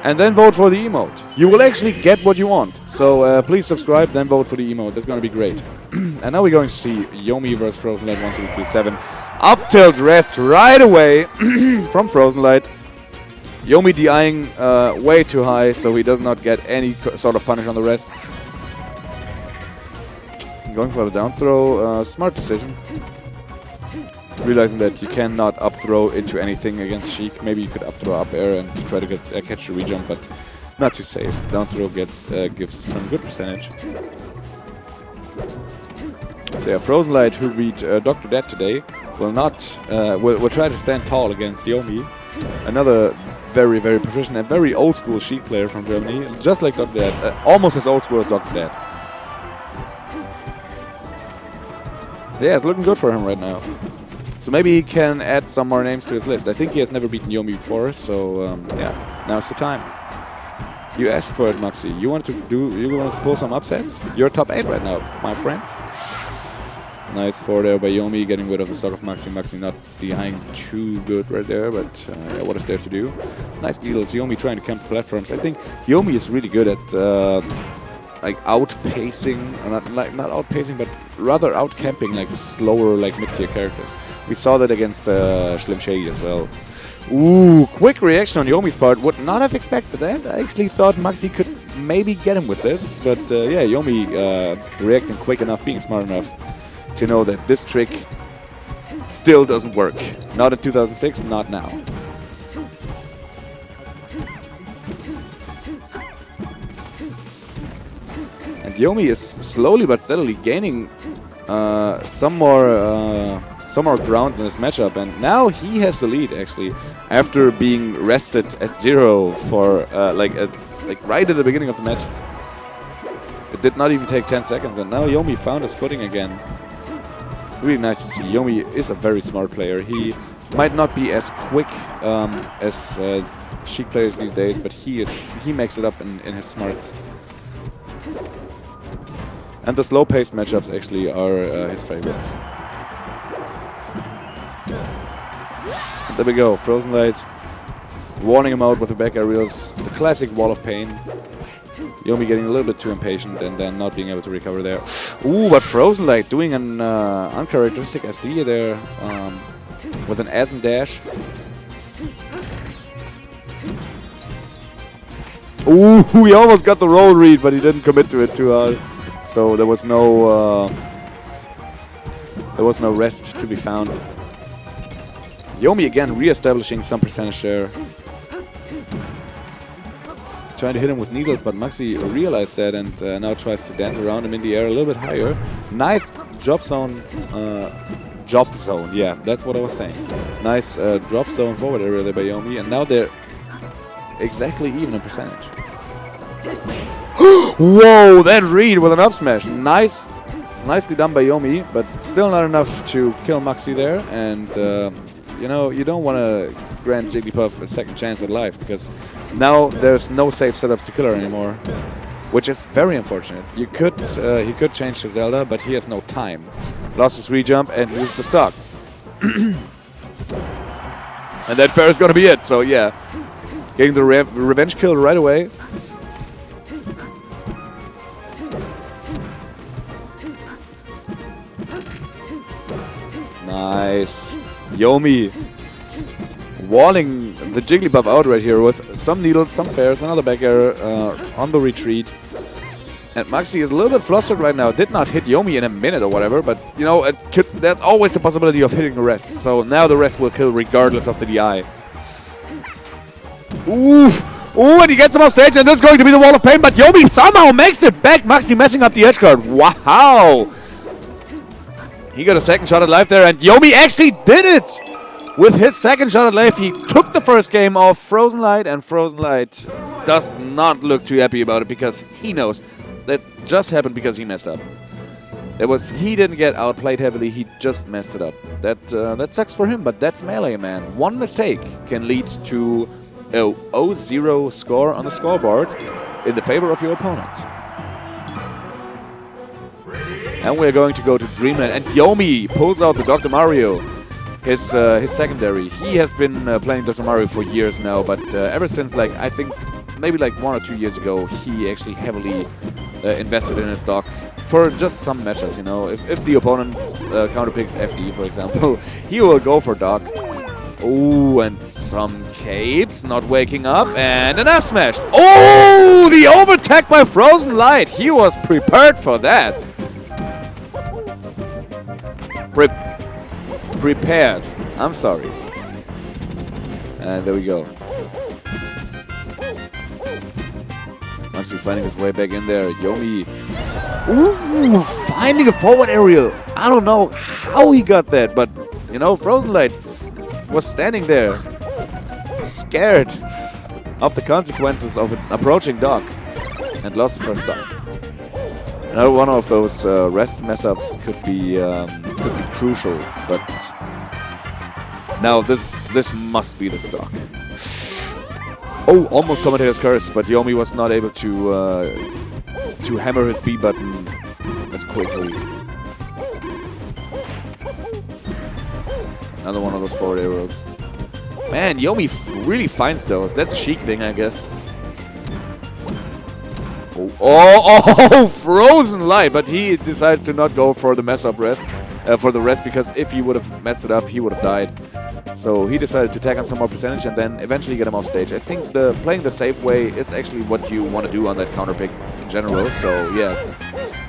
and then vote for the emote. You will actually get what you want. So please subscribe, then vote for the emote. That's going to be great. And now we're going to see Yomi versus FrozenLight 1, 2, 3, 7. Up tilt rest right away from FrozenLight. Yomi DIing way too high, so he does not get any sort of punish on the rest. Going for the down throw, smart decision. Realizing that you cannot up throw into anything against Sheik. Maybe you could up throw up air and try to get catch the rejump, but not too safe. Down throw gives some good percentage. So yeah, FrozenLight, who beat Dr. Dead today, will try to stand tall against Yomi. Another very, very proficient and very old school Sheik player from Germany, just like Dr. Dead, almost as old school as Dr. Dead. Yeah, it's looking good for him right now. So maybe he can add some more names to his list. I think he has never beaten Yomi before, so yeah, now's the time. You asked for it, Maxi. You want to pull some upsets? You're top 8 right now, my friend. Nice forward there by Yomi, getting rid of the stock of Maxi. Maxi not behind too good right there, but yeah, what is there to do? Nice needles. Yomi trying to camp the platforms. I think Yomi is really good at like outpacing, or not outpacing, but rather outcamping like slower, like mid-tier characters. We saw that against Slim Shady as well. Ooh, quick reaction on Yomi's part. Would not have expected that. I actually thought Maxi could maybe get him with this, but yeah, Yomi reacting quick enough, being smart enough to know that this trick still doesn't work. Not in 2006, not now. And Yomi is slowly but steadily gaining some more ground in this matchup, and now he has the lead actually after being rested at 0 for like right at the beginning of the match. It did not even take 10 seconds, and now Yomi found his footing again. Really nice to see. Yomi is a very smart player. He might not be as quick as Sheik players these days, but he makes it up in his smarts. And the slow-paced matchups actually are his favorites. There we go, FrozenLight warning him out with the back aerials. The classic wall of pain. Yomi getting a little bit too impatient and then not being able to recover there. Ooh, but FrozenLight doing an uncharacteristic SD there with an as and dash. Ooh, he almost got the roll read, but he didn't commit to it too hard. So there was no rest to be found. Yomi again re-establishing some percentage there. Trying to hit him with needles, but Maxi realized that and now tries to dance around him in the air a little bit higher. Nice drop zone. Yeah, that's what I was saying. Nice drop zone forward area there by Yomi, and now they're exactly even in percentage. Whoa, that read with an up smash. Nicely done by Yomi, but still not enough to kill Maxi there. And you know, you don't want to grant Jigglypuff a second chance at life, because now there's no safe setups to kill her anymore, which is very unfortunate. He could change to Zelda, but he has no time. Lost his rejump and loses the stock. And that fair is going to be it. So yeah, getting the revenge kill right away. Nice. Yomi walling the Jigglypuff out right here with some needles, some fairs, another back air on the retreat. And Maxi is a little bit flustered right now. Did not hit Yomi in a minute or whatever, but you know, there's always the possibility of hitting the rest. So now the rest will kill regardless of the DI. Ooh, and he gets him off stage, and this is going to be the wall of pain, but Yomi somehow makes it back. Maxi messing up the edge guard. Wow. He got a second shot at life there, and Yomi actually did it! With his second shot at life, he took the first game of FrozenLight, and FrozenLight does not look too happy about it, because he knows that just happened because he messed up. He didn't get outplayed heavily, he just messed it up. That sucks for him, but that's Melee, man. One mistake can lead to a 0-0 score on the scoreboard in the favor of your opponent. And we're going to go to Dreamland, and Yomi pulls out the Dr. Mario, his secondary. He has been playing Dr. Mario for years now, but ever since, like, I think maybe like 1 or 2 years ago, he actually heavily invested in his stock for just some matchups, you know. If the opponent counterpicks FD, for example, he will go for Doc. Oh, and some capes not waking up, and an F smash. Oh, the overtech by FrozenLight. He was prepared for that. Prepared. I'm sorry. And there we go. Maxi finding his way back in there. Yomi. Ooh, finding a forward aerial. I don't know how he got that, but, you know, FrozenLight was standing there, scared of the consequences of an approaching Doc, and lost the first stock. Another one of those rest mess-ups could be crucial, but now this must be the stock. Oh, almost commentator's curse, but Yomi was not able to hammer his B button as quickly. Another one of those forward aerials. Man, Yomi really finds those. That's a Sheik thing, I guess. Oh, FrozenLight, but he decides to not go for the mess-up rest, because if he would have messed it up, he would have died. So he decided to tag on some more percentage and then eventually get him off stage. I think playing the safe way is actually what you want to do on that counter pick in general. So yeah,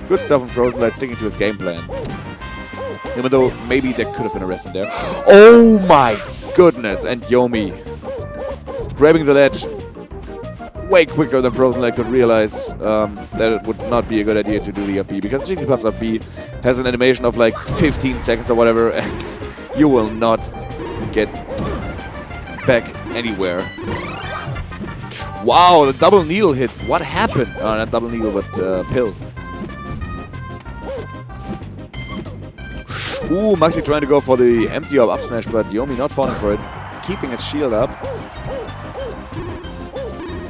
good stuff from FrozenLight, sticking to his game plan. Even though maybe there could have been a rest in there. Oh my goodness! And Yomi grabbing the ledge way quicker than FrozenLight could realize that it would not be a good idea to do the up B, because Jigglypuff's up B has an animation of like 15 seconds or whatever, and you will not get back anywhere. Wow, the double needle hit. What happened? Not double needle, but pill. Ooh, Maxi trying to go for the empty up smash, but Yomi not falling for it, keeping his shield up.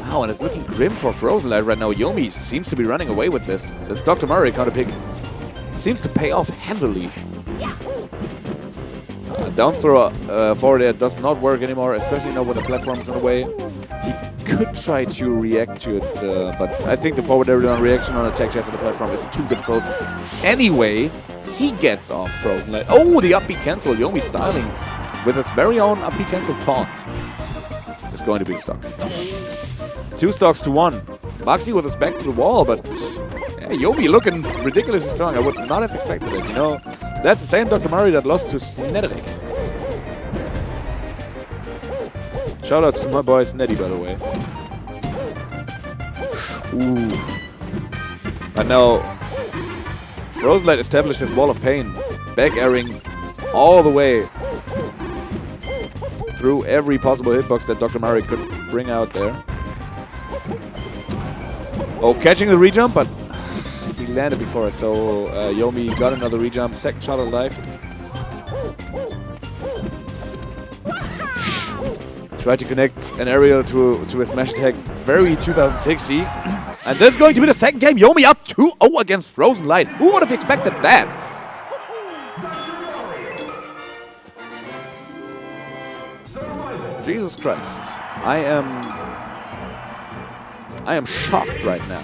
Wow, and it's looking grim for FrozenLight right now. Yomi seems to be running away with this. This Dr. Mario counter pick seems to pay off heavily. Down throw forward air does not work anymore, especially now when the platform is in the way. He could try to react to it, but I think the forward air reaction on attack chest on the platform is too difficult. Anyway, he gets off FrozenLight. Oh, the up B cancel. Yomi styling with his very own up B cancel taunt. It's going to be stuck. 2 stocks to 1. Maxi with his back to the wall, but yeah, Yomi looking ridiculously strong. I would not have expected it, you know. That's the same Dr. Mario that lost to Snederic. Shoutouts to my boy Sneddy, by the way. Ooh. And now FrozenLight established his wall of pain, back airing all the way through every possible hitbox that Dr. Mario could bring out there. Oh, catching the rejump, but he landed before, so Yomi got another rejump, second shot of life. Tried to connect an aerial to a smash attack, very 2060. And this is going to be the second game. Yomi up 2-0 against FrozenLight. Who would have expected that? Jesus Christ. I am shocked right now.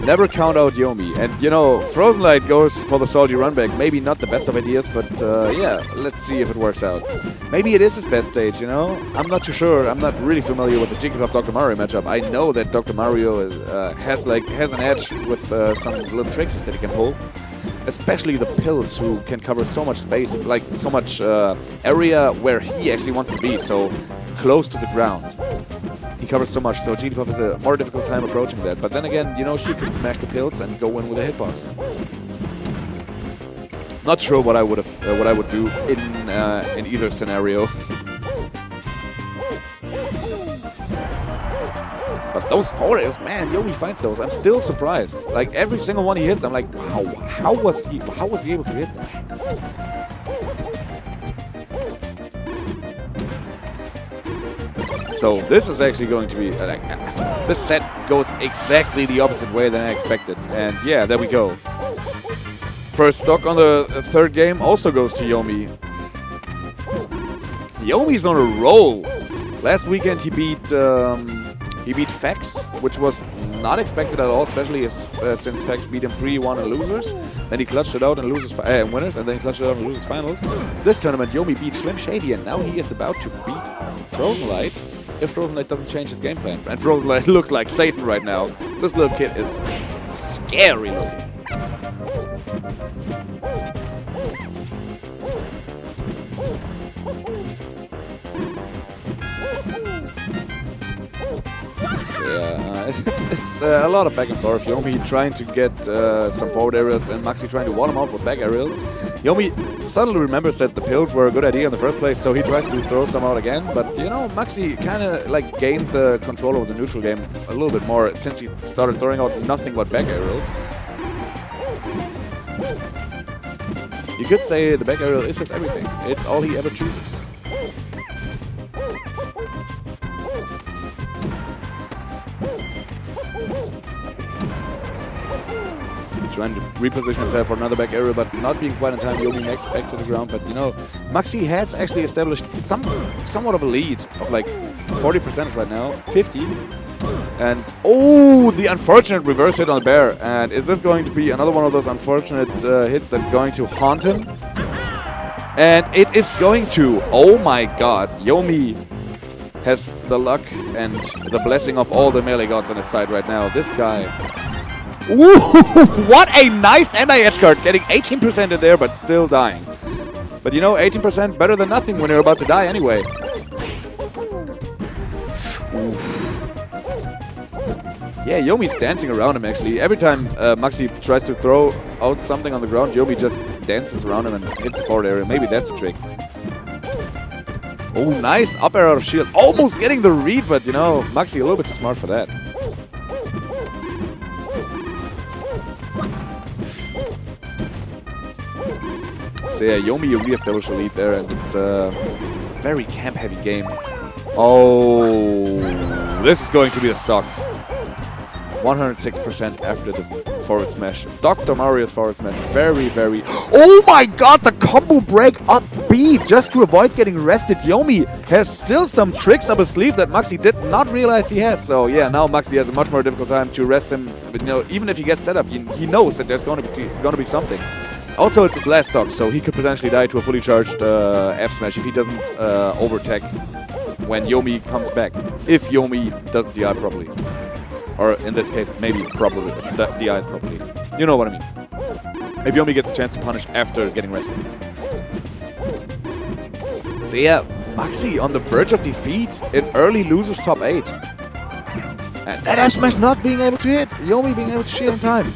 Never count out Yomi. And, you know, FrozenLight goes for the salty run back. Maybe not the best of ideas, but yeah, let's see if it works out. Maybe it is his best stage, you know? I'm not too sure. I'm not really familiar with the Jigglypuff Dr. Mario matchup. I know that Dr. Mario has an edge with some little tricks that he can pull. Especially the pills, who can cover so much space, like so much area where he actually wants to be, so close to the ground. He covers so much, so Jigglypuff has a more difficult time approaching that. But then again, you know, she can smash the pills and go in with a hitbox. Not sure what I would do in either scenario. But those forwards, man, Yomi finds those. I'm still surprised. Like every single one he hits, I'm like, wow, how was he able to hit that? So this is actually going to be this set goes exactly the opposite way than I expected. And yeah, there we go. First stock on the third game also goes to Yomi. Yomi's on a roll. Last weekend he beat Fex, which was not expected at all, especially since Fex beat him 3-1 in losers. Then he clutched it out in winners, and then he clutched it out in losers finals. This tournament, Yomi beat Slim Shady, and now he is about to beat FrozenLight if FrozenLight doesn't change his game plan. And FrozenLight looks like Satan right now. This little kid is scary looking. It's a lot of back and forth. Yomi trying to get some forward aerials and Maxi trying to wall him out with back aerials. Yomi suddenly remembers that the pills were a good idea in the first place, so he tries to throw some out again. But you know, Maxi kind of like gained the control over the neutral game a little bit more since he started throwing out nothing but back aerials. You could say the back aerial is his everything. It's all he ever chooses. Trying to reposition himself for another back aerial, but not being quite in time. Yomi makes it back to the ground, but you know, Maxi has actually established somewhat of a lead of like 40% right now, 50. And oh, the unfortunate reverse hit on the bear. And is this going to be another one of those unfortunate hits that's going to haunt him? And it is going to. Oh my god, Yomi has the luck and the blessing of all the melee gods on his side right now. This guy. Ooh, what a nice anti-edge guard, getting 18% in there, but still dying. But you know, 18% better than nothing when you're about to die anyway. Oof. Yeah, Yomi's dancing around him actually. Every time Maxi tries to throw out something on the ground, Yomi just dances around him and hits the forward area. Maybe that's a trick. Oh, nice up air out of shield. Almost getting the read, but you know, Maxi a little bit too smart for that. So yeah, Yomi re-established a lead there, and it's a very camp-heavy game. Oh, this is going to be the stock. 106% after the forward smash. Dr. Mario's forward smash. Very, very... Oh my god, the combo break up B just to avoid getting rested. Yomi has still some tricks up his sleeve that Maxi did not realize he has. So yeah, now Maxi has a much more difficult time to rest him. But you know, even if he gets set up, he knows that there's going to be something. Also, it's his last stock, so he could potentially die to a fully charged F smash if he doesn't overtech when Yomi comes back. If Yomi doesn't DI properly. Or in this case, maybe properly. DIs properly. You know what I mean. If Yomi gets a chance to punish after getting rested. So yeah, Maxi on the verge of defeat in early losers top 8. And that F smash not being able to hit. Yomi being able to shield in time.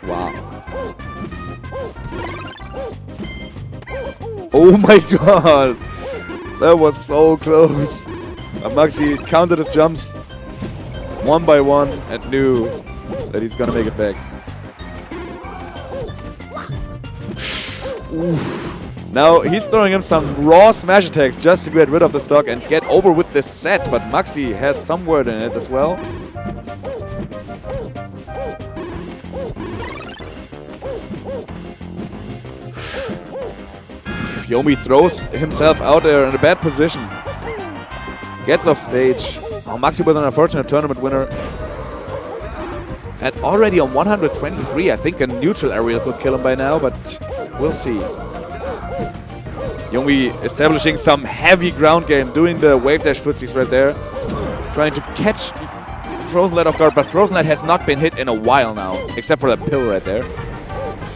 Wow. Oh my god. That was so close. Maxi counted his jumps one by one and knew that he's gonna make it back. Oof. Now he's throwing him some raw smash attacks just to get rid of the stock and get over with this set, but Maxi has some word in it as well. Yomi throws himself out there in a bad position. Gets off stage. Oh, Maxi was an unfortunate tournament winner. And already on 123, I think a neutral aerial could kill him by now, but we'll see. Yomi establishing some heavy ground game, doing the wave dash footsies right there. Trying to catch FrozenLight off guard, but FrozenLight has not been hit in a while now, except for that pill right there.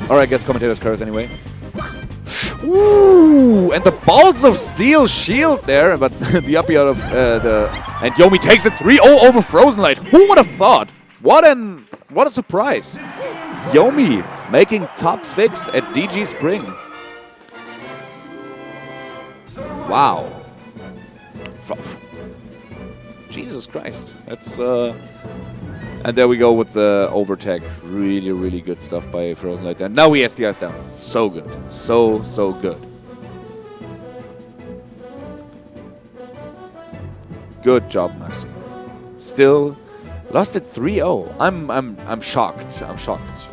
Or I guess commentator's curse anyway. Ooh, and the balls of steel shield there, but the uppy out of and Yomi takes it 3-0 over FrozenLight. Who would have thought? What a surprise! Yomi making top 6 at DG Spring. Wow. Jesus Christ. That's and there we go with the overtech. Really, really good stuff by FrozenLight. And now he has the ice down. So good. So, so good. Good job, Maxi. Still lost it 3-0. I'm shocked. I'm shocked.